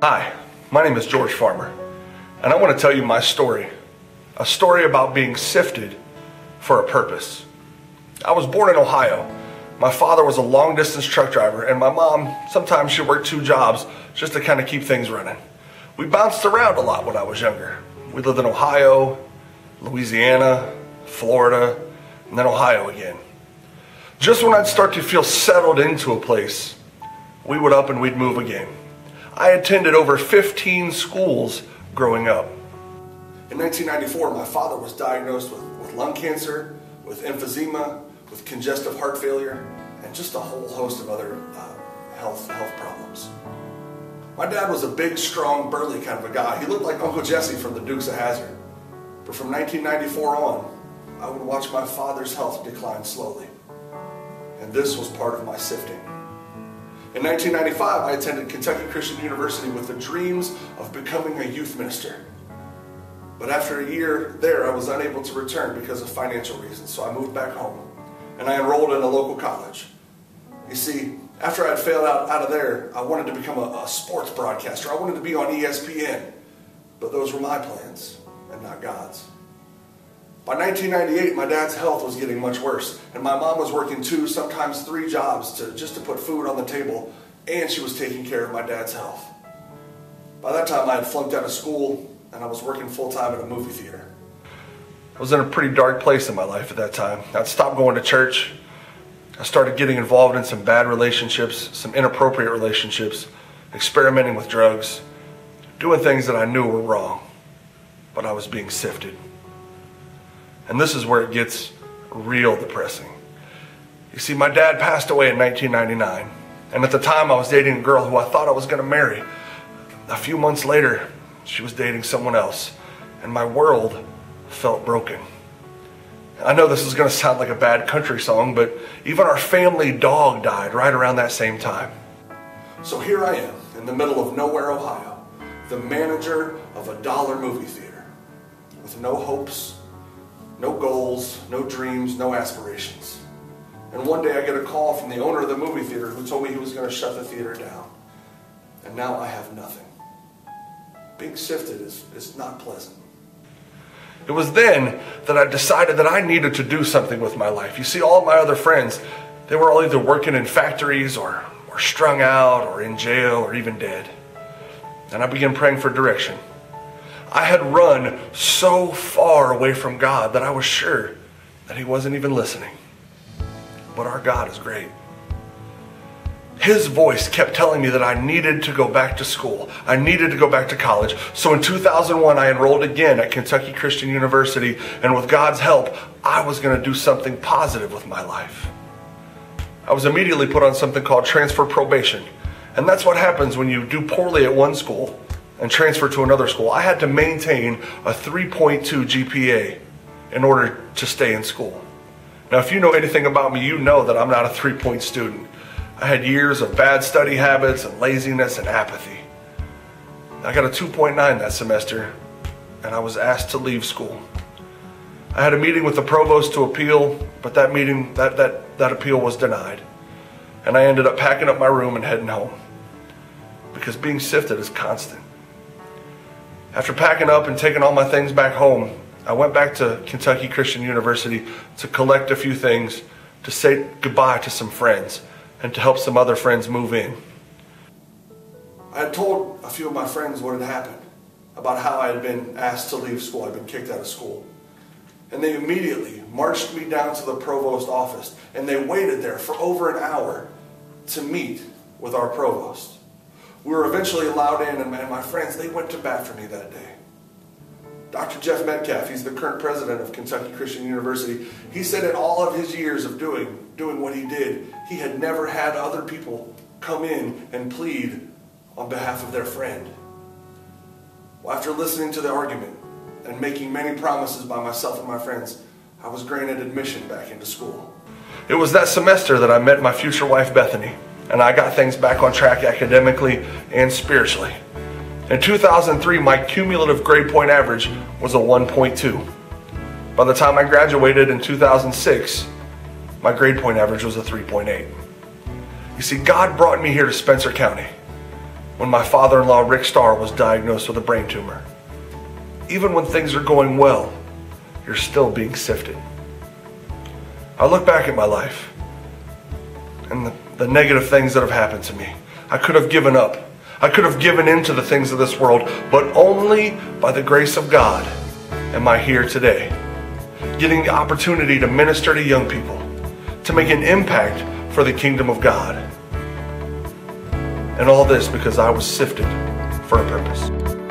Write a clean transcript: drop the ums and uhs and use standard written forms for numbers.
Hi, my name is George Farmer, and I want to tell you my story, a story about being sifted for a purpose. I was born in Ohio. My father was a long-distance truck driver, and my mom, sometimes she worked 2 jobs just to kind of keep things running. We bounced around a lot when I was younger. We lived in Ohio, Louisiana, Florida, and then Ohio again. Just when I'd start to feel settled into a place, we would up and we'd move again. I attended over 15 schools growing up. In 1994, my father was diagnosed with lung cancer, with emphysema, with congestive heart failure, and just a whole host of other health problems. My dad was a big, strong, burly kind of a guy. He looked like Uncle Jesse from the Dukes of Hazzard. But from 1994 on, I would watch my father's health decline slowly. And this was part of my sifting. In 1995, I attended Kentucky Christian University with the dreams of becoming a youth minister. But after a year there, I was unable to return because of financial reasons, so I moved back home, and I enrolled in a local college. You see, after I had failed out of there, I wanted to become a sports broadcaster. I wanted to be on ESPN, but those were my plans and not God's. By 1998, my dad's health was getting much worse, and my mom was working 2, sometimes 3 jobs just to put food on the table, and she was taking care of my dad's health. By that time, I had flunked out of school, and I was working full-time at a movie theater. I was in a pretty dark place in my life at that time. I'd stopped going to church. I started getting involved in some bad relationships, some inappropriate relationships, experimenting with drugs, doing things that I knew were wrong, but I was being sifted. And this is where it gets real depressing. You see, my dad passed away in 1999, and at the time I was dating a girl who I thought I was going to marry. A few months later, she was dating someone else, and my world felt broken. I know this is going to sound like a bad country song, but even our family dog died right around that same time. So here I am, in the middle of nowhere, Ohio, the manager of a dollar movie theater, with no hopes, no goals, no dreams, no aspirations. And one day I get a call from the owner of the movie theater who told me he was going to shut the theater down. And now I have nothing. Being sifted is not pleasant. It was then that I decided that I needed to do something with my life. You see, all of my other friends, they were all either working in factories or strung out or in jail or even dead. And I began praying for direction. I had run so far away from God that I was sure that He wasn't even listening. But our God is great. His voice kept telling me that I needed to go back to school. I needed to go back to college. So in 2001, I enrolled again at Kentucky Christian University, and with God's help, I was going to do something positive with my life. I was immediately put on something called transfer probation. And that's what happens when you do poorly at one school and transfer to another school. I had to maintain a 3.2 GPA in order to stay in school. Now, if you know anything about me, you know that I'm not a 3-point student. I had years of bad study habits and laziness and apathy. I got a 2.9 that semester, and I was asked to leave school. I had a meeting with the provost to appeal, but that meeting, that appeal was denied. And I ended up packing up my room and heading home, because being sifted is constant. After packing up and taking all my things back home, I went back to Kentucky Christian University to collect a few things, to say goodbye to some friends, and to help some other friends move in. I had told a few of my friends what had happened, about how I had been asked to leave school. I'd been kicked out of school. And they immediately marched me down to the provost office, and they waited there for over an hour to meet with our provost. We were eventually allowed in, and my friends, they went to bat for me that day. Dr. Jeff Metcalf, he's the current president of Kentucky Christian University, he said in all of his years of doing what he did, he had never had other people come in and plead on behalf of their friend. Well, after listening to the argument and making many promises by myself and my friends, I was granted admission back into school. It was that semester that I met my future wife, Bethany, and I got things back on track academically and spiritually. In 2003, my cumulative grade point average was a 1.2. By the time I graduated in 2006, my grade point average was a 3.8. You see, God brought me here to Spencer County. when my father-in-law Rick Starr was diagnosed with a brain tumor. Even when things are going well, you're still being sifted. I look back at my life and the negative things that have happened to me. I could have given up. I could have given in to the things of this world, but only by the grace of God am I here today, getting the opportunity to minister to young people, to make an impact for the kingdom of God. And all this because I was sifted for a purpose.